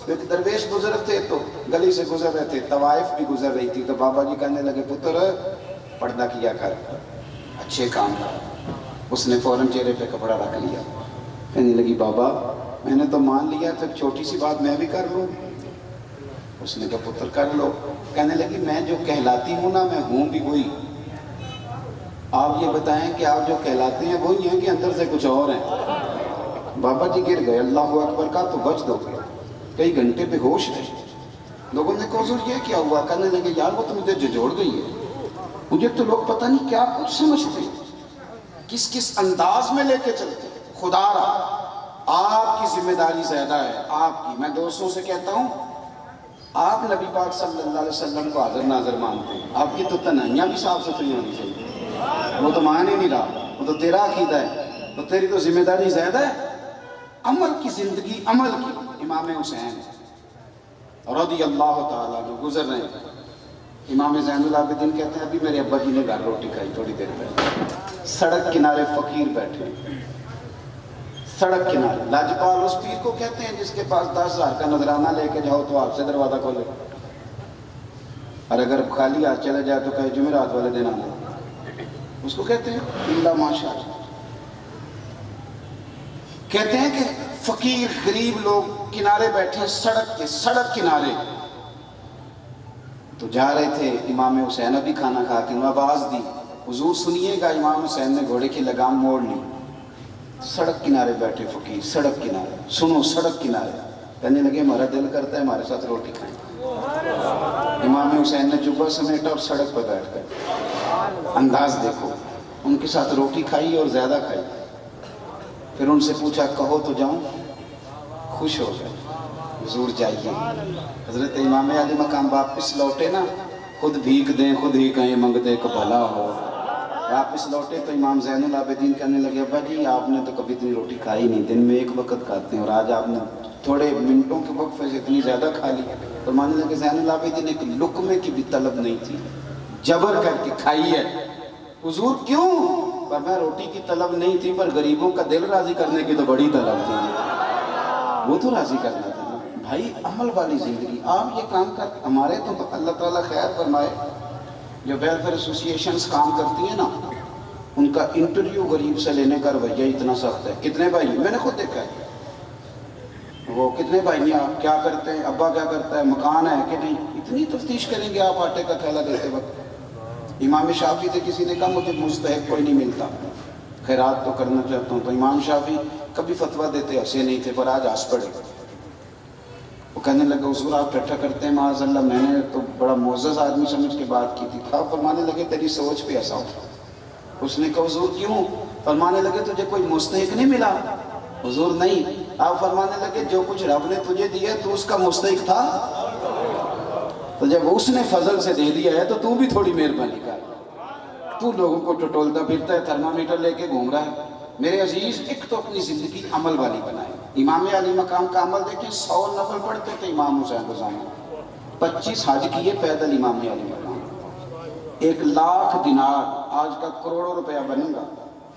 ایک درویش بزرگ تھے تو گلی سے گزر رہے تھے، طوائف بھی گزر رہی تھی، تو بابا جی کہنے لگے پتر پردہ کیا کر، اچھے کام کر۔ اس نے فوراً چہرے پہ کپڑا رکھ لیا، کہنے لگی بابا میں نے تو مان لیا تو چھوٹی سی بات میں بھی کر لوں۔ اس نے کہا پتر کر لو۔ کہنے لگی میں جو کہلاتی ہوں نا، میں ہوں بھی وہی۔ آپ یہ بتائیں کہ آپ جو کہلاتے ہیں وہی ہیں کہ اندر سے کچھ اور ہیں؟ بابا جی گر گئے، اللہ اکبر کا تو وجد ہو گیا، کئی گھنٹے بے ہوش رہے۔ لوگوں نے کہا حضور یہ کیا ہوا؟ کہنے لگے یار وہ تو مجھے جھجھوڑ گئی ہے، مجھے تو لوگ پتہ نہیں کیا کچھ سمجھتے، کس کس انداز میں لے کے چلتے۔ خدا رہا آپ کی ذمہ داری زیادہ ہے، آپ کی۔ میں دوستوں سے کہتا ہوں آپ نبی پاک صلی اللہ علیہ وسلم کو حاضر ناظر مانتے ہیں، آپ کی تو تنہائیاں بھی صاف ستھری ہونی چاہیے۔ وہ تو مان ہی نہیں رہا، وہ تو تیرا عقیدہ ہے، تو تیری تو ذمہ داری زیادہ ہے۔ عمل کی زندگی، عمل کی۔ امام حسین رضی اللہ تعالیٰ عنہ گزر رہے ہیں، امام زین العابدین کہتے ہیں ابھی میرے ابا جی نے گھر روٹی کھائی تھوڑی دیر پہلے، سڑک کنارے فقیر بیٹھے، سڑک کنارے۔ لاجپال اس پیر کو کہتے ہیں جس کے پاس 10,000 کا نذرانہ لے کے جاؤ تو آپ سے دروازہ کھولے، اور اگر خالی ہاتھ چلے جائے تو کہے جمعرات والے دن آنا، اس کو کہتے ہیں اللہ ماشاء اللہ۔ کہتے ہیں کہ فقیر غریب لوگ کنارے بیٹھے سڑک کے، سڑک کنارے۔ تو جا رہے تھے امام حسین، ابھی کھانا کھا کے آواز دی حضور سنیے گا، امام حسین نے گھوڑے کی لگام موڑ لی، سڑک کنارے بیٹھے فقیر، سڑک کنارے، سنو سڑک کنارے۔ کہنے لگے ہمارا دل کرتا ہے ہمارے ساتھ روٹی کھائیں۔ امام حسین نے جبہ سمیٹا اور سڑک پر بیٹھ گئے، انداز دیکھو، ان کے ساتھ روٹی کھائی اور زیادہ کھائی۔ پھر ان سے پوچھا کہو تو جاؤں؟ خوش ہو گئے، حضور جائیے۔ حضرت امام علی مقام واپس لوٹے نا، خود بھیک دیں خود ہی کہیں منگتے کو بھلا ہو۔ واپس لوٹے تو امام زین العابدین کہنے لگے ابا جی آپ نے تو کبھی اتنی روٹی کھائی نہیں، دن میں ایک وقت کھاتے ہیں اور آج آپ نے تھوڑے منٹوں کے وقفے سے اتنی زیادہ کھا لی۔ تو ماننے لگے زین العابدین ایک لقمے کی بھی طلب نہیں تھی، جبر کر کے کھائی ہے۔ حضور کیوں؟ پر میں روٹی کی طلب نہیں تھی، پر غریبوں کا دل راضی کرنے کی تو بڑی طلب تھی، وہ تو راضی کرنا تھا نا۔ بھائی عمل والی زندگی، آپ یہ کام کر، ہمارے تو اللہ تعالیٰ خیر فرمائے، جو ویلفیئر ایسوسی ایشنز کام کرتی ہیں نا، ان کا انٹرویو غریب سے لینے کا رویہ اتنا سخت ہے۔ کتنے بھائی، میں نے خود دیکھا ہے، وہ کتنے بھائی آپ کیا کرتے ہیں، ابا کیا کرتا ہے، مکان ہے کہ نہیں، اتنی تفتیش کریں گے آپ آٹے کا تھیلا دیتے وقت۔ امام شافعی سے کسی نے کہا مجھے مستحق کوئی نہیں ملتا، خیرات تو کرنا چاہتا ہوں، تو امام شافعی کبھی فتویٰ دیتے ہنسے نہیں تھے، پر آج ہنس پڑے۔ وہ کہنے لگے حضور آپ ٹھٹھا کرتے ہیں، معاذ اللہ میں نے تو بڑا معزز آدمی سمجھ کے بات کی تھی۔ آپ فرمانے لگے تیری سوچ پہ ایسا ہو۔ اس نے کہا حضور کیوں؟ فرمانے لگے تجھے کوئی مستحق نہیں ملا؟ حضور نہیں۔ آپ فرمانے لگے جو کچھ رب نے تجھے دیا تو اس کا مستحق تھا، تو جب اس نے فضل سے دے دیا ہے تو تو بھی تھوڑی مہربانی کر۔ تو لوگوں کو ٹٹولتا پھرتا ہے، تھرمامیٹر لے کے گھوم رہا ہے۔ میرے عزیز ایک تو اپنی زندگی عمل والی بنائے۔ امام علی مقام کا عمل دیکھیں، 100 نفل پڑھتے تھے امام حسین روزانہ، 25 حج کیے پیدل امام علی مقام، 1,00,000 دینار، آج کا کروڑوں روپیہ بنے گا۔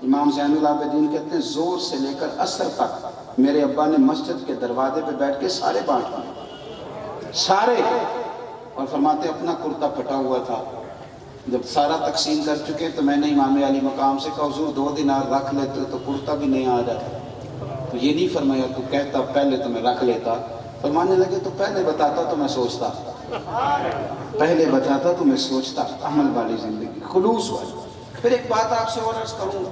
امام زین العابدین کہتے ہیں زور سے لے کر عصر تک میرے ابا نے مسجد کے دروازے پہ بیٹھ کے سارے بانٹ دیے، سارے۔ اور فرماتے اپنا کرتا پھٹا ہوا تھا، جب سارا تقسیم کر چکے تو میں نے امام علی مقام سے کہا حضور 2 دینار رکھ لیتے تو کرتا بھی نہیں آ جاتا۔ تو یہ نہیں فرمایا تو کہتا پہلے تو میں رکھ لیتا۔ فرمانے لگے تو پہلے بتاتا تو میں سوچتا، پہلے بتاتا تو میں سوچتا۔ عمل والی زندگی، خلوص والی۔ پھر ایک بات آپ سے اور عرض کروں،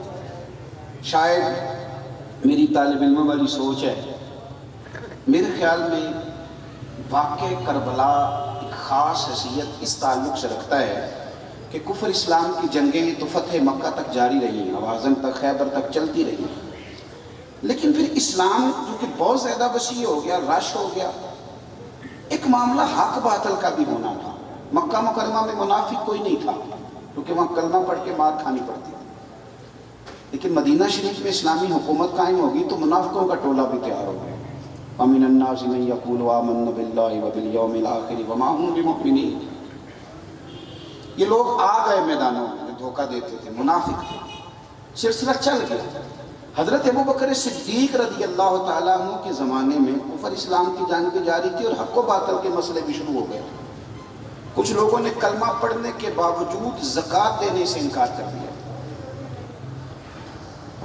شاید میری طالب علم والی سوچ ہے، میرے خیال میں واقع کربلا ایک خاص حیثیت اس تعلق سے رکھتا ہے کہ کفر اسلام کی جنگیں تو فتح مکہ تک جاری رہی، حوازن تک، خیبر تک چلتی رہی، لیکن پھر اسلام جو کہ بہت زیادہ وسیع ہو گیا، رش ہو گیا، ایک معاملہ حق باطل کا بھی ہونا تھا۔ مکہ مکرمہ میں منافق کوئی نہیں تھا کیونکہ وہاں کلمہ پڑھ کے مار کھانی پڑتی تھی، لیکن مدینہ شریف میں اسلامی حکومت قائم ہوگی تو منافقوں کا ٹولہ بھی تیار ہو گیا۔ وَمِنَ النَّاسِ مَن يَقُولُ آمَنَّا بِاللَّهِ وَبِالْيَوْمِ الْآخِرِ وَمَا هُمْ بِمُؤْمِنِينَ۔ یہ لوگ آ گئے میدانوں میں، دھوکہ دیتے تھے، منافق تھے، سلسلہ چل گیا۔ حضرت ابو بکر صدیق رضی اللہ تعالیٰ عنہ کے زمانے میں کفر اسلام کی جانب جاری تھی اور حق و باطل کے مسئلے بھی شروع ہو گئے تھے. کچھ لوگوں نے کلمہ پڑھنے کے باوجود زکوٰۃ دینے سے انکار کر دیا.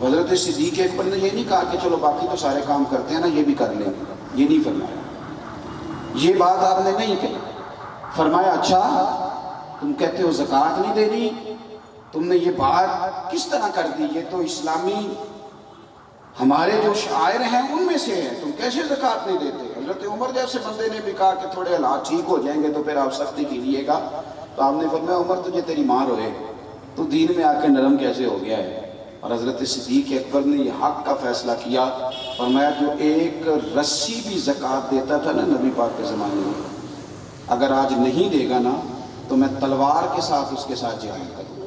حضرت صدیق اکبر نے یہ نہیں کہا کہ چلو باقی تو سارے کام کرتے ہیں نا یہ بھی کر لیں گے, یہ نہیں فرمایا. یہ بات آپ نے نہیں کہی. فرمایا اچھا تم کہتے ہو زکوٰۃ نہیں دینی, تم نے یہ بات کس طرح کر دی, یہ تو اسلامی ہمارے جو شاعر ہیں ان میں سے ہیں, تم کیسے زکوٰۃ نہیں دیتے؟ حضرت عمر جیسے بندے نے بھی کہا کہ تھوڑے حالات ٹھیک ہو جائیں گے تو پھر آپ سختی کیجیے گا. تو آپ نے فرمایا عمر تجھے تیری ماں روئے, تو دین میں آ کے نرم کیسے ہو گیا ہے؟ اور حضرت صدیق اکبر نے یہ حق کا فیصلہ کیا. فرمایا جو ایک رسی بھی زکوٰۃ دیتا تھا نا نبی پاک کے زمانے میں, اگر آج نہیں دے گا نا تو میں تلوار کے ساتھ اس کے ساتھ جہاد کروں گا,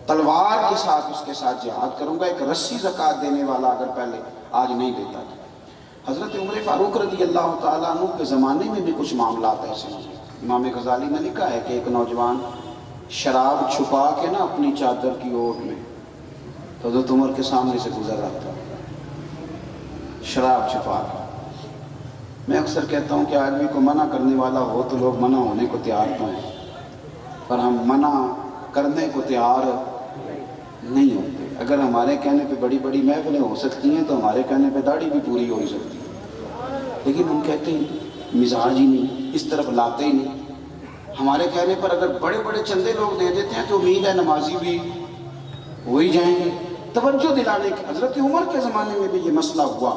تلوار کے ساتھ اس کے ساتھ جہاد کروں گا. ایک رسی زکوٰۃ دینے والا اگر پہلے آج نہیں دیتا تھا. حضرت عمر فاروق رضی اللہ تعالیٰ عنہ کے زمانے میں بھی کچھ معاملات ایسے ہیں. امام غزالی نے لکھا ہے کہ ایک نوجوان شراب چھپا کے نا اپنی چادر کی اوٹ میں حضرت عمر کے سامنے سے گزر رہا تھا, شراب چھپا کے. میں اکثر کہتا ہوں کہ آدمی کو منع کرنے والا ہو تو لوگ منع ہونے کو تیار تو ہیں, پر ہم منع کرنے کو تیار نہیں ہوتے. اگر ہمارے کہنے پہ بڑی بڑی محفلیں ہو سکتی ہیں تو ہمارے کہنے پہ داڑھی بھی پوری ہو ہی سکتی ہے, لیکن ہم کہتے ہیں مزاج ہی نہیں, اس طرف لاتے ہی نہیں. ہمارے کہنے پر اگر بڑے بڑے چندے لوگ دے دیتے ہیں تو امید ہے نمازی بھی ہو ہی جائیں گے. توجہ دلانے کی. حضرت عمر کے زمانے میں بھی یہ مسئلہ ہوا.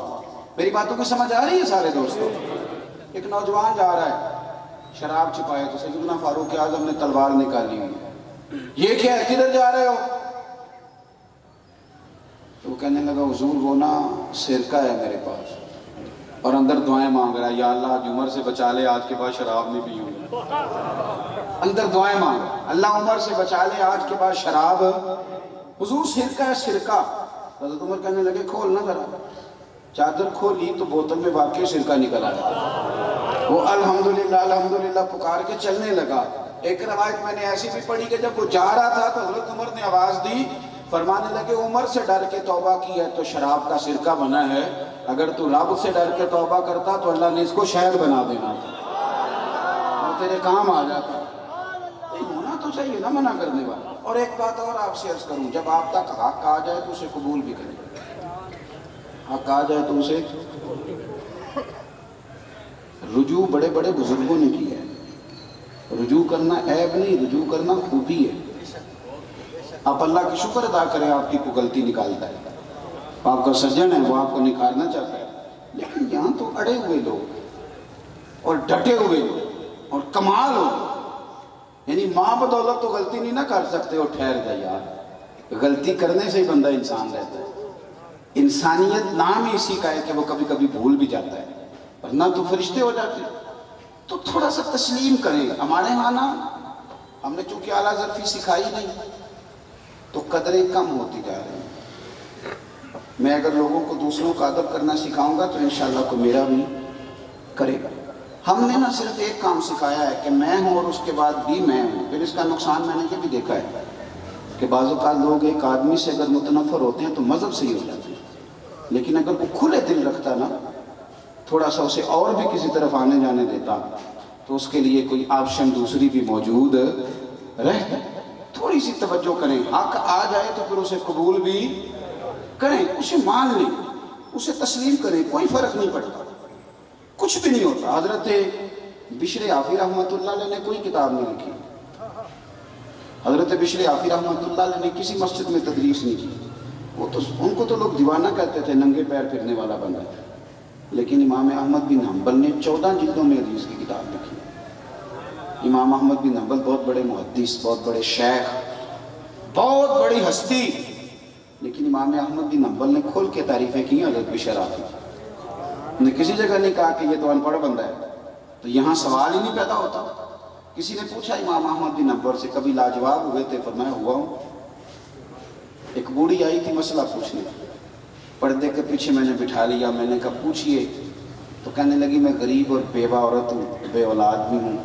میری باتوں کو سمجھ آ رہی ہے سارے دوستوں؟ ایک نوجوان جا رہا ہے شراب چھپائے تو سیدنا فاروق اعظم نے تلوار نکالی ہوئی. یہ کیا ہے, کدھر جا رہے ہو؟ تو وہ کہنے لگا حضور وہ نا سرکہ ہے میرے پاس, اور اندر دعائیں مانگ رہا ہے, یا اللہ آج عمر سے بچا لے, آج کے بعد شراب نہیں پیوں. اندر دعائیں مانگ رہا, اللہ عمر سے بچا لے, آج کے بعد شراب. حضور سرکہ ہے سرکہ. حضرت عمر کہنے لگے کھول نہ ذرا. چادر کھولی تو بوتل میں واقعی سرکہ نکل آیا. وہ الحمدللہ الحمدللہ پکار کے چلنے لگا. ایک روایت میں نے ایسی بھی پڑھی کہ جب وہ جا رہا تھا تو حضرت عمر نے آواز دی, فرمانے لگے عمر سے ڈر کے توبہ کی ہے تو شراب کا سرکہ بنا ہے, اگر تو رب سے ڈر کے توبہ کرتا تو اللہ نے اس کو شہد بنا دینا تھا اور تیرے کام آ جاتا. ہونا تو چاہیے نا منع کرنے والا. اور ایک بات اور آپ سے عرض کروں, جب آپ تک حق آ جائے تو اسے قبول بھی کریں. حق آ جائے تو اسے رجوع بڑے بڑے بزرگوں نے کیا ہے. رجوع کرنا عیب نہیں, رجوع کرنا خوبی ہے. آپ اللہ کی شکر ادا کریں آپ کی کوئی غلطی نکالتا ہے, آپ کا سجن ہے وہ آپ کو نکالنا چاہتا ہے. لیکن یہاں تو اڑے ہوئے لوگ اور ڈٹے ہوئے لوگ اور کمال ہو, یعنی ماں بدولت تو غلطی نہیں نہ کر سکتے. اور ٹھہر جائے یار, غلطی کرنے سے ہی بندہ انسان رہتا ہے. انسانیت نام ہی اسی کا ہے کہ وہ کبھی کبھی بھول بھی جاتا ہے, ورنہ تو فرشتے ہو جاتے ہیں. تو تھوڑا سا تسلیم کریں. ہمارے ہاں نا ہم نے چونکہ اعلیٰ ظرفی سکھائی نہیں تو قدریں کم ہوتی جا رہی ہیں. میں اگر لوگوں کو دوسروں کا ادب کرنا سکھاؤں گا تو انشاءاللہ کو میرا بھی کرے گا. ہم نے نہ صرف ایک کام سکھایا ہے کہ میں ہوں اور اس کے بعد بھی میں ہوں. پھر اس کا نقصان میں نے یہ بھی دیکھا ہے کہ بعض اوقات لوگ ایک آدمی سے اگر متنفر ہوتے ہیں تو مذہب سے ہی ہو جاتے ہیں, لیکن اگر وہ کھلے دل رکھتا نا, تھوڑا سا اسے اور بھی کسی طرف آنے جانے دیتا تو اس کے لیے کوئی آپشن دوسری بھی موجود رہتا. تھوڑی سی توجہ کریں, حق آ جائے تو پھر اسے قبول بھی کریں, اسے مان لیں, اسے تسلیم کریں. کوئی فرق نہیں پڑتا, کچھ بھی نہیں ہوتا. حضرت بشر حافی رحمۃ اللہ علیہ نے کوئی کتاب نہیں لکھی. حضرت بشر حافی رحمۃ اللہ علیہ نے کسی مسجد میں تدریس نہیں کی. وہ تو ان کو تو لوگ دیوانہ کہتے تھے, ننگے پیر پھرنے والا بندہ. لیکن امام احمد بن حنبل نے 14 جلدوں میں حدیث کی کتاب لکھی. امام احمد بن حنبل بہت بڑے محدث, بہت بڑے شیخ, بہت بڑی ہستی, لیکن امام احمد بن حنبل نے کھول کے تعریفیں کی حضرت بشر حافی نے. کسی جگہ نہیں کہا کہ یہ تو ان پڑھ بندہ ہے. تو یہاں سوال ہی نہیں پیدا ہوتا. کسی نے پوچھا امام احمد بن حنبل سے کبھی لاجواب ہوئے تھے؟ فرمایا ہوا ہوں. ایک بوڑھی آئی تھی مسئلہ پوچھنے, پردے کے پیچھے میں نے بٹھا لیا. میں نے کہا پوچھئے. تو کہنے لگی میں غریب اور بیوہ عورت ہوں, بے اولاد بھی ہوں.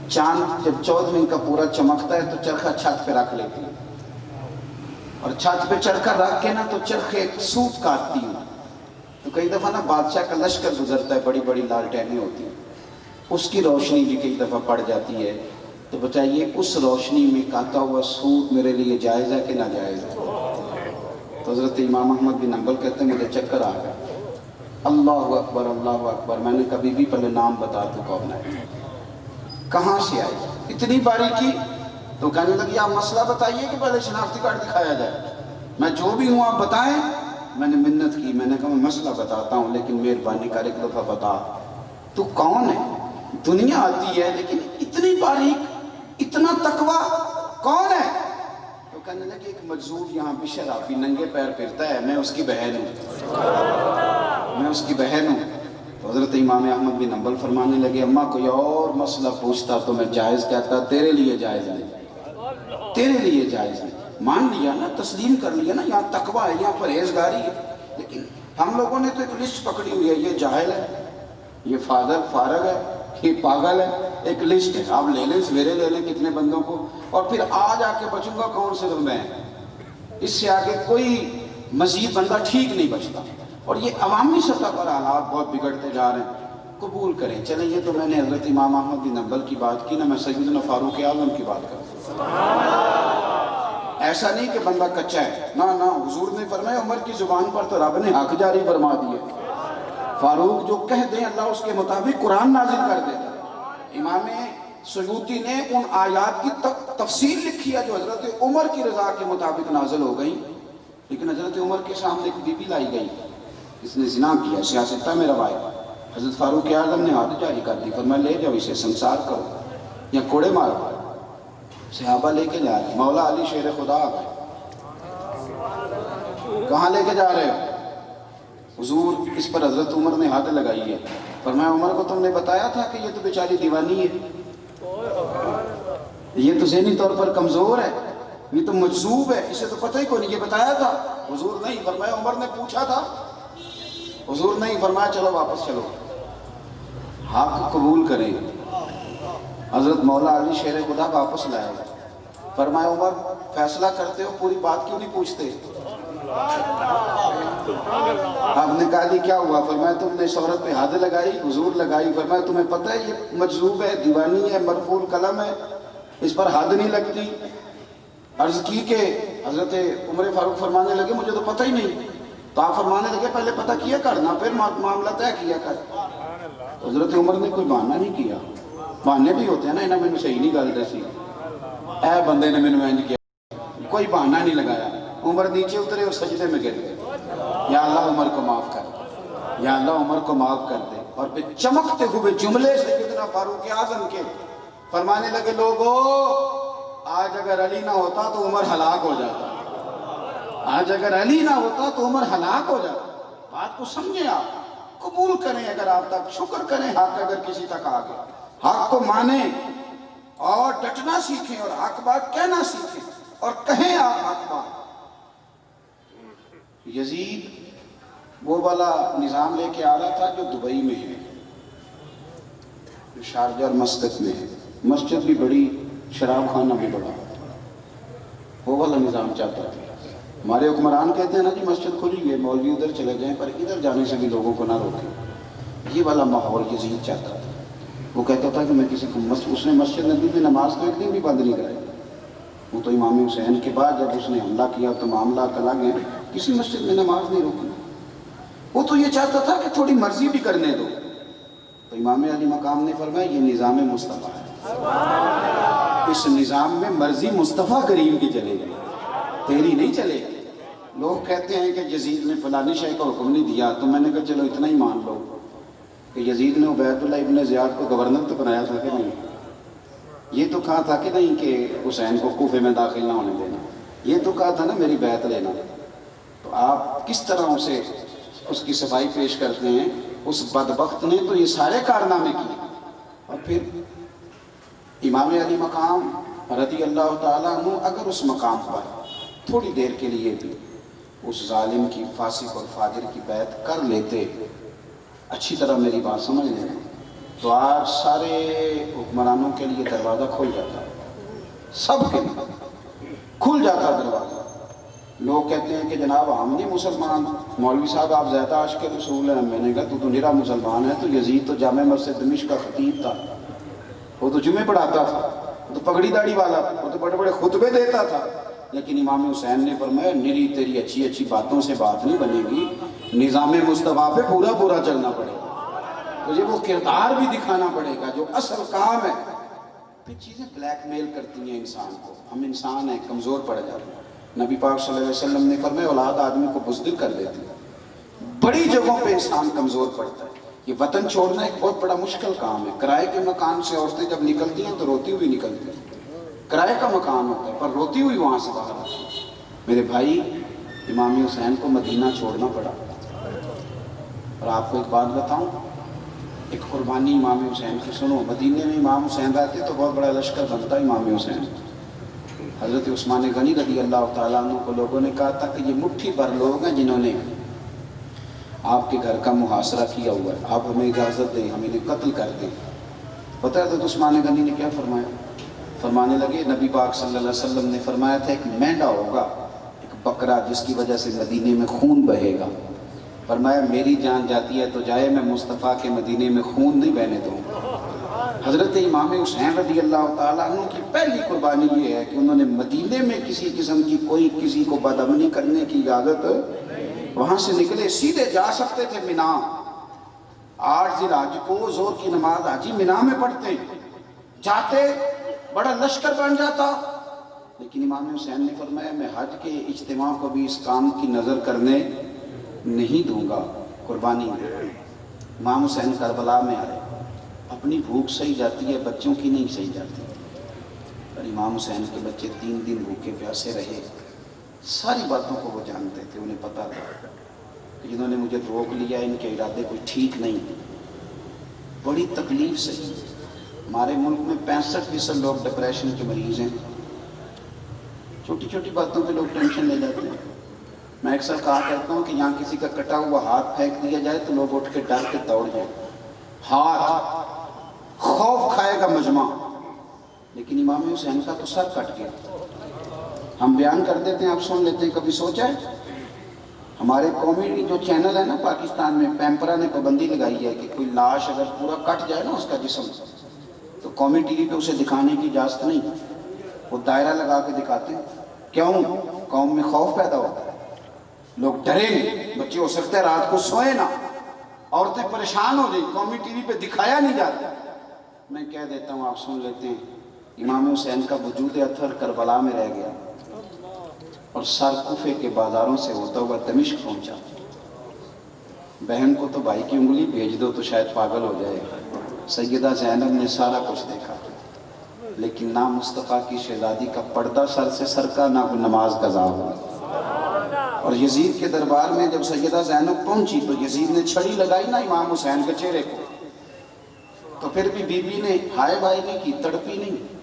چاند جب 14 کا پورا چمکتا ہے تو چرخہ چھت پہ رکھ لیتی ہے, اور چھت پہ چڑھ کر رکھ کے نا تو چرخے سوپ کاٹتی ہوں. تو کئی دفعہ نا بادشاہ کا لشکر گزرتا ہے، بڑی بڑی لالٹینیں ہوتی ہیں، اس کی روشنی بھی کئی دفعہ پڑ جاتی ہے. تو بتائیے اس روشنی میں کاتا ہوا سوپ میرے لیے جائز ہے کہ ناجائز ہے؟ تو حضرت امام احمد بن حنبل کہتے ہیں مجھے چکر آ گیا. اللہ اکبر اللہ اکبر. میں نے کبھی بھی پہلے نام بتا تو کون ہے، کہاں سے آئی اتنی باریکی؟ تو کہنے لگی آپ مسئلہ بتائیے کہ پہلے شناختی کارڈ دکھایا جائے. میں جو بھی ہوں آپ بتائیں. میں نے منت کی، میں نے کہا میں مسئلہ بتاتا ہوں لیکن مہربانی کر ایک دفعہ بتا تو کون ہے؟ دنیا آتی ہے لیکن اتنی باریک، اتنا تقویٰ، کون ہے؟ تو کہنے لگے ایک مجذوب یہاں بشر آفی ننگے پیر پھرتا ہے، میں اس کی بہن ہوں، میں اس کی بہن ہوں. تو حضرت امام احمد بن حنبل فرمانے لگے اماں کوئی اور مسئلہ پوچھتا تو میں جائز کہتا، تیرے لیے جائز نہیں، تیرے لیے جائز نہیں. مان لیا نا، تسلیم کر لیا نا، یہاں تقویٰ ہے، یہاں پرہیزگاری ہے. لیکن ہم لوگوں نے تو ایک لسٹ پکڑی ہوئی ہے، یہ جاہل ہے، یہ فارغ ہے، یہ پاگل ہے. ایک لسٹ ہے، آپ لے لیں سویرے لے لیں کتنے بندوں کو، اور پھر آج آ کے بچوں گا کون؟ صرف میں. اس سے آگے کوئی مزید بندہ ٹھیک نہیں بچتا. اور یہ عوامی سطح پر حالات بہت بگڑتے جا رہے ہیں. قبول کریں. چلیں یہ تو میں نے حضرت امام احمد بن حنبل کی بات کی نا، میں سیدنا فاروق اعظم کی بات کرتا ہوں. ایسا نہیں کہ بندہ کچا ہے، نہ حضور نے فرمایا عمر کی زبان پر تو رب نے حق جاری فرما دیے. فاروق جو کہہ دیں اللہ اس کے مطابق قرآن نازل کر دیتا. امام سیوطی نے ان آیات کی تفسیر لکھی ہے جو حضرت عمر کی رضا کے مطابق نازل ہو گئی. لیکن حضرت عمر کے سامنے ایک بی بی لائی گئی، اس نے زنا کیا، سیاستہ میں روایت. حضرت فاروق اعظم نے حد جاری کر دی، فرمایا لے جاؤ اسے سنسار کرو یا کوڑے مارو. صحابہ لے کے جا رہے، مولا علی شیر خدا آ گئے. کہاں لے کے جا رہے ہو؟ حضور اس پر حضرت عمر نے حد لگائی ہے. فرمایا عمر کو تم نے بتایا تھا کہ یہ تو بیچاری دیوانی ہے، یہ تو ذہنی طور پر کمزور ہے، یہ تو مجذوب ہے، اسے تو پتہ ہی کوئی نہیں، یہ بتایا تھا؟ حضور نہیں. فرمایا عمر نے پوچھا تھا؟ حضور نہیں. فرمایا چلو واپس چلو، حق قبول کریں. حضرت مولا علی شیر خدا واپس لائے. فرمایا عمر فیصلہ کرتے ہو پوری بات کیوں نہیں پوچھتے؟ آپ نے کہا جی کیا ہوا؟ فرمایا تم نے اس عورت پہ حد لگائی. حضور لگائی. فرمایا تمہیں پتہ ہے یہ مجذوب ہے، دیوانی ہے، مرفوع قلم ہے، اس پر حد نہیں لگتی. عرض کی کہ حضرت عمر فاروق فرمانے لگے مجھے تو پتہ ہی نہیں. تو آپ فرمانے لگے پہلے پتہ کیا کرنا پھر معاملہ طے کیا کر. حضرت عمر نے کوئی بہانہ نہیں کیا. بہانے بھی ہوتے ہیں نا، انہیں میں صحیح نہیں گل دسی، اے بندے نے میں انج کیا، کوئی بہانہ نہیں لگایا. عمر نیچے اترے اور سجدے میں گر گئے، یا اللہ عمر کو معاف کر، یا اللہ عمر کو معاف کر دے. اور پھر چمکتے ہوئے جملے سیدنا فاروق اعظم کے فرمانے لگے لوگو آج اگر علی نہ ہوتا تو عمر ہلاک ہو جاتا، آج اگر علی نہ ہوتا تو عمر ہلاک ہو جاتا. بات کو سمجھیں، آپ قبول کریں اگر آپ تک، شکر کریں حق اگر کسی تک آ گئے. حق کو مانیں اور ڈٹنا سیکھیں اور حق بات کہنا سیکھیں اور کہیں آپ حق بات. یزید وہ والا نظام لے کے آ رہا تھا جو دبئی میں ہے، جو شارجہ اور مسقط میں ہے. مسجد بھی بڑی، شراب خانہ بھی بڑا، وہ والا نظام چاہتا تھا. ہمارے حکمران کہتے ہیں نا جی مسجد کھلی ہے، مولوی ادھر چلے جائیں پر ادھر جانے سے بھی لوگوں کو نہ روکیں. یہ والا ماحول یزید چاہتا تھا. وہ کہتا تھا کہ میں کسی کو اس نے مسجد نبی میں نماز تو ایک دن بھی بند نہیں کرائی. وہ تو امام حسین کے بعد جب اس نے حملہ کیا تو معاملات الگ ہیں، کسی مسجد میں نماز نہیں روکی. وہ تو یہ چاہتا تھا کہ تھوڑی مرضی بھی کرنے دو. تو امام علی مقام نے فرمایا یہ نظام مصطفیٰ ہے، اس نظام میں مرضی مصطفیٰ کریم کی چلے گی، تیری نہیں چلے گی. لوگ کہتے ہیں کہ یزید نے فلانی شے کا حکم نہیں دیا، تو میں نے کہا چلو اتنا ہی مان لو کہ یزید نے عبید اللہ ابن زیاد کو گورنر تو بنایا تھا کہ نہیں؟ یہ تو کہا تھا کہ نہیں کہ حسین کو کوفے میں داخل نہ ہونے دینا، یہ تو کہا تھا نا میری بیعت لینا. تو آپ کس طرح اسے اس کی صفائی پیش کرتے ہیں. اس بدبخت نے تو یہ سارے کارنامے کیے. اور پھر امام علی مقام رضی اللہ تعالیٰ عنہ اگر اس مقام پر تھوڑی دیر کے لیے بھی اس ظالم کی، فاسق اور فاجر کی بیعت کر لیتے، اچھی طرح میری بات سمجھ لینا، تو آج سارے حکمرانوں کے لیے دروازہ کھل جاتا، سب کے لیے کھل جاتا دروازہ. لوگ کہتے ہیں کہ جناب ہم نہیں مسلمان، مولوی صاحب آپ زیادہ عاشق رسول ہیں۔ میں نے کہا تو نرا مسلمان ہے، تو یزید تو جامع مسجد دمشق کا خطیب تھا، وہ تو جمعے پڑھاتا تھا، وہ تو پگڑی داڑھی والا تھا، وہ تو بڑے بڑے خطبے دیتا تھا۔ لیکن امام حسین نے فرمایا نری تیری اچھی اچھی باتوں سے بات نہیں بنے گی، نظام مصطفیٰ پہ پورا پورا چلنا پڑے گا، تجھے وہ کردار بھی دکھانا پڑے گا جو اصل کام ہے۔ پھر چیزیں بلیک میل کرتی ہیں انسان کو، ہم انسان ہیں، کمزور پڑ جاتے ہیں۔ نبی پاک صلی اللہ علیہ وسلم نے فرمایا اولاد آدمی کو بزدل کر دیتی ہے، بڑی جگہوں پہ انسان کمزور پڑتا ہے۔ یہ وطن چھوڑنا ایک بہت بڑا مشکل کام ہے۔ کرائے کے مکان سے عورتیں جب نکلتی ہیں تو روتی ہوئی نکلتی ہیں، کرائے کا مکان ہوتا ہے پر روتی ہوئی وہاں سے باہر آتی ہیں۔ میرے بھائی، امام حسین کو مدینہ چھوڑنا پڑا۔ اور آپ کو ایک بات بتاؤں، ایک قربانی امام حسین کی سنو۔ مدینے میں امام حسین رہتے تو بہت بڑا لشکر بنتا امام حسین۔ حضرت عثمان غنی رضی اللہ تعالیٰ عنہ کو لوگوں نے کہا تھا کہ یہ مٹھی بھر لوگ ہیں جنہوں نے آپ کے گھر کا محاصرہ کیا ہوا ہے، آپ ہمیں اجازت دیں، ہم انہیں قتل کر دیں۔ پتہ ہے تو عثمان غنی نے کیا فرمایا؟ فرمانے لگے نبی پاک صلی اللہ علیہ وسلم نے فرمایا تھا ایک مینڈا ہوگا، ایک بکرا، جس کی وجہ سے مدینے میں خون بہے گا۔ فرمایا میری جان جاتی ہے تو جائے، میں مصطفیٰ کے مدینے میں خون نہیں بہنے دوں۔ حضرت امام حسین رضی اللہ تعالیٰ عنہ کی پہلی قربانی یہ ہے کہ انہوں نے مدینے میں کسی قسم کی کوئی کسی کو بدامنی کرنے کی اجازت، وہاں سے نکلے سیدھے جا سکتے تھے مینا، 8 ذی الحج کو زور کی نماز حاجی مینا میں پڑھتے، جاتے بڑا لشکر بن جاتا، لیکن امام حسین نے فرمایا میں حج کے اجتماع کو بھی اس کام کی نظر کرنے نہیں دوں گا، قربانی دے۔ امام حسین کربلا میں آئے، اپنی بھوک سہی جاتی ہے، بچوں کی نہیں سہی جاتی، اور امام حسین کے بچے 3 دن بھوکے پیاسے رہے۔ ساری باتوں کو وہ جانتے تھے، انہیں پتا تھا کہ جنہوں نے مجھے روک لیا ان کے ارادے کوئی ٹھیک نہیں، بڑی تکلیف سے۔ ہمارے ملک میں 65% لوگ ڈپریشن کے مریض ہیں، چھوٹی چھوٹی باتوں پہ لوگ ٹینشن لے جاتے ہیں۔ میں اکثر کہا کرتا ہوں کہ یہاں کسی کا کٹا ہوا ہاتھ پھینک دیا جائے تو لوگ اٹھ کے ڈر کے دوڑ جائیں، ہاتھ خوف کھائے گا مجمع، لیکن امام حسین کا تو سر کٹ گیا۔ ہم بیان کر دیتے ہیں، آپ سن لیتے ہیں، کبھی سوچا ہے؟ ہمارے قومی جو چینل ہے نا پاکستان میں، پیمپرا نے پابندی لگائی ہے کہ کوئی لاش اگر پورا کٹ جائے نا اس کا جسم، تو قومی ٹی وی پہ اسے دکھانے کی اجازت نہیں، وہ دائرہ لگا کے دکھاتے ہیں۔ کیوں؟ قوم میں خوف پیدا ہوتا ہے، لوگ ڈریں گے، بچے ہو سکتے ہیں رات کو سوئے نہ، عورتیں پریشان ہو جائیں، قومی ٹی وی پہ دکھایا نہیں جاتا۔ میں کہہ دیتا ہوں، آپ سن لیتے ہیں، امام حسین کا وجود اطہر کربلا میں رہ گیا اور سر کوفے کے بازاروں سے ہوتا ہوا دمشق پہنچا۔ بہن کو تو بھائی کی انگلی بھیج دو تو شاید پاگل ہو جائے۔ سیدہ زینب نے سارا کچھ دیکھا، لیکن نہ مصطفیٰ کی شہزادی کا پردہ سر سے سرکا، نہ کوئی نماز قضا ہوا۔ اور یزید کے دربار میں جب سیدہ زینب پہنچی تو یزید نے چھڑی لگائی نا امام حسین کے چہرے کو، تو پھر بھی بی بی نے ہائے بھائی نہیں کی، تڑپی نہیں۔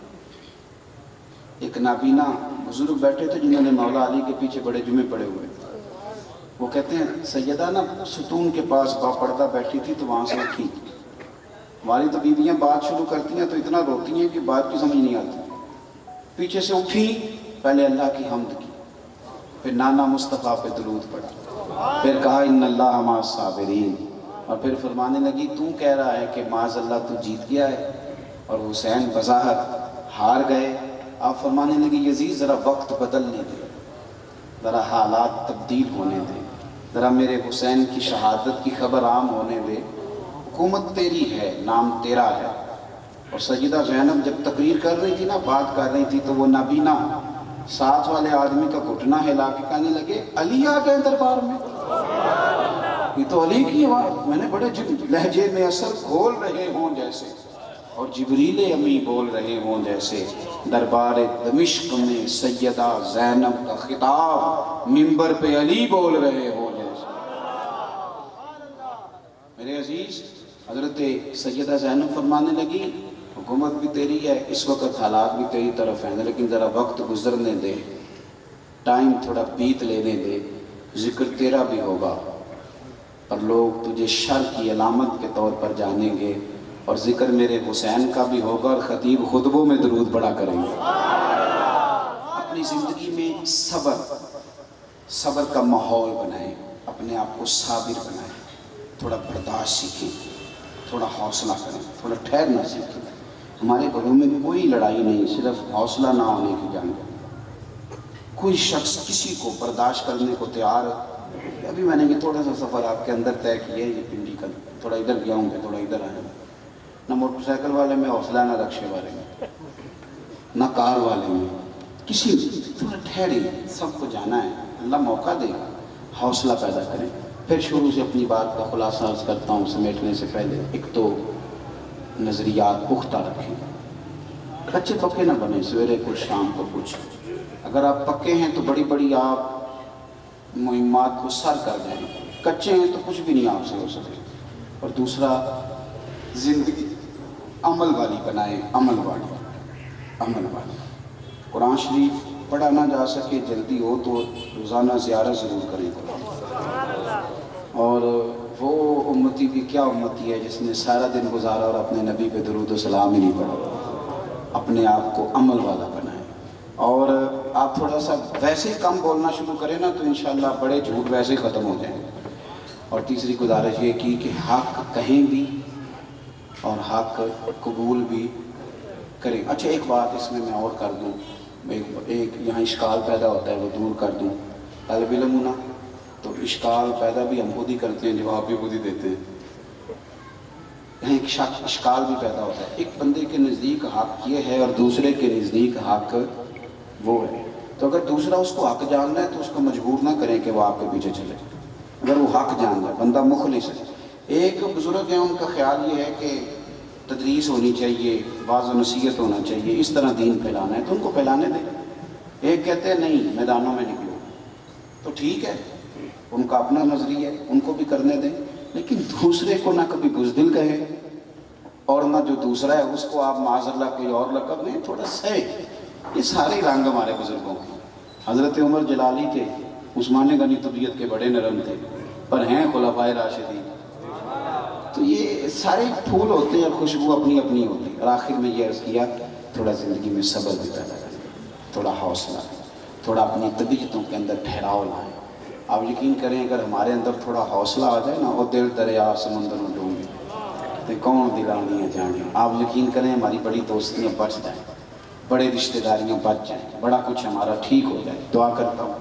ایک نابینا بزرگ بیٹھے تھے جنہوں نے مولا علی کے پیچھے بڑے جمعے پڑے ہوئے، وہ کہتے ہیں سیدہ نا ستون کے پاس با پردہ بیٹھی تھی تو وہاں سے اٹھی، ہماری تو بیویاں بات شروع کرتی ہیں تو اتنا روتی ہیں کہ بات کی سمجھ نہیں آتی، پیچھے سے اٹھی، پہلے اللہ کی حمد کی، پھر نانا مصطفیٰ پہ درود پڑھا، پھر کہا ان اللہ مع الصابرین، اور پھر فرمانے لگی تو کہہ رہا ہے کہ معاذ اللہ تو جیت گیا ہے اور حسین بظاہر ہار گئے۔ آپ فرمانے لگی یزید ذرا وقت بدلنے دے، ذرا حالات تبدیل ہونے دے، ذرا میرے حسین کی شہادت کی خبر عام ہونے دے، حکومت تیری ہے، نام تیرا ہے۔ اور سیدہ زینب جب تقریر کر رہی تھی نا، بات کر رہی تھی، تو وہ نابینا ساتھ والے آدمی کا گھٹنا ہلا کے کہنے لگے علی آ گئے دربار میں، یہ تو علی کی آواز، میں نے بڑے لہجے میں اثر کھول رہے ہوں جیسے، اور جبریل امی بول رہے ہوں جیسے، دربار دمشق میں سیدہ زینب کا خطاب، منبر پہ علی بول رہے ہوں جیسے۔ میرے عزیز، حضرت سیدہ زینب فرمانے لگی حکومت بھی تیری ہے، اس وقت حالات بھی تیری طرف ہیں، لیکن ذرا وقت گزرنے دے، ٹائم تھوڑا بیت لینے دے، ذکر تیرا بھی ہوگا اور لوگ تجھے شر کی علامت کے طور پر جانیں گے، اور ذکر میرے حسین کا بھی ہوگا، اور خطیب خطبوں میں درود پڑھا کریں گے۔ اپنی زندگی میں صبر صبر کا ماحول بنائیں، اپنے آپ کو صابر بنائیں، تھوڑا برداشت سیکھیں، تھوڑا حوصلہ کریں، تھوڑا ٹھہرنا سیکھیں۔ ہمارے گھروں میں کوئی لڑائی نہیں، صرف حوصلہ نہ ہونے کی جنگ ہے۔ کوئی شخص کسی کو برداشت کرنے کو تیار ہے۔ ابھی میں نے یہ تھوڑا سا سفر آپ کے اندر طے کیا ہے، یہ پنڈی کا، تھوڑا ادھر گیا ہوں گے، تھوڑا ادھر آیا ہوں، نہ موٹر سائیکل والے میں حوصلہ، نہ رکشے والے میں، نہ کار والے میں، کسی میں تھوڑا ٹھہریں، سب کو جانا ہے، اللہ موقع دے گا، حوصلہ پیدا کریں۔ پھر شروع سے اپنی بات کا خلاصہ عرض کرتا ہوں سمیٹنے سے پہلے۔ ایک تو نظریات پختہ رکھیں، کچے پکے نہ بنیں، سویرے کچھ شام کو کچھ۔ اگر آپ پکے ہیں تو بڑی بڑی آپ مہمات کو سر کر جائیں، کچے ہیں تو کچھ بھی نہیں آپ سے ہو سکے۔ اور دوسرا، زندگی عمل والی بنائیں، عمل والی، عمل والی۔ قرآن شریف پڑھا نہ جا سکے، جلدی ہو تو روزانہ زیارت ضرور کریں قرآن۔ اور وہ امتی بھی کیا امتی ہے جس نے سارا دن گزارا اور اپنے نبی پہ درود و سلام ہی نہیں پڑھا۔ اپنے آپ کو عمل والا بنائیں، اور آپ تھوڑا سا ویسے ہی کم بولنا شروع کریں نا تو انشاءاللہ بڑے جھوٹ ویسے ہی ختم ہو جائیں گے۔ اور تیسری گزارش یہ کی کہ حق کہیں بھی اور حق قبول بھی کریں۔ اچھا ایک بات اس میں اور کر دوں، ایک یہاں اشکال پیدا ہوتا ہے وہ دور کر دوں۔ طالب علم ہونا تو اشکال پیدا بھی ہم خود ہی کرتے ہیں، جواب بھی خود ہی دیتے ہیں۔ یہاں ایک اشکال بھی پیدا ہوتا ہے، ایک بندے کے نزدیک حق یہ ہے اور دوسرے کے نزدیک حق وہ ہے، تو اگر دوسرا اس کو حق جاننا ہے تو اس کو مجبور نہ کریں کہ وہ آپ کے پیچھے چلے۔ اگر وہ حق جان ہے، بندہ مخلص ہے۔ ایک بزرگ ہیں، ان کا خیال یہ ہے کہ تدریس ہونی چاہیے، واعظ و نصیحت ہونا چاہیے، اس طرح دین پھیلانا ہے تو ان کو پھیلانے دیں۔ ایک کہتے ہیں نہیں میدانوں میں نکلو، تو ٹھیک ہے، ان کا اپنا نظریہ ہے، ان کو بھی کرنے دیں، لیکن دوسرے کو نہ کبھی بزدل کہیں اور نہ جو دوسرا ہے اس کو آپ معاذ اللہ کوئی اور لقب دیں، تھوڑا سہ۔ یہ سارے رنگ ہمارے بزرگوں کے۔ حضرت عمر جلالی تھے، عثمان غنی طبیعت کے بڑے نرم تھے، پر ہیں خلفائے راشدین۔ تو یہ سارے پھول ہوتے ہیں اور خوشبو اپنی اپنی ہوتی ہے۔ اور آخر میں یہ عرض کیا، تھوڑا زندگی میں صبر بھی پیدا کریں، تھوڑا حوصلہ، تھوڑا اپنی طبیعتوں کے اندر ٹھہراؤ لائیں۔ آپ یقین کریں اگر ہمارے اندر تھوڑا حوصلہ آ جائے نا، وہ دل دریا سمندر میں ڈوبے تو کون دلانیاں جانے۔ آپ یقین کریں ہماری بڑی دوستیاں بچ جائیں، بڑے رشتہ داریاں بچ جائیں، بڑا کچھ ہمارا ٹھیک ہو جائے۔ دعا کرتا ہوں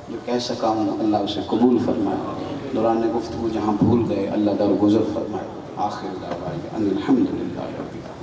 جو کہہ سکا ہوں اللہ اسے قبول فرمائے، دوران گفتگو جہاں بھول گئے اللہ درگزر فرمائے۔ آخر دعوانا ان الحمدللہ رب العالمین۔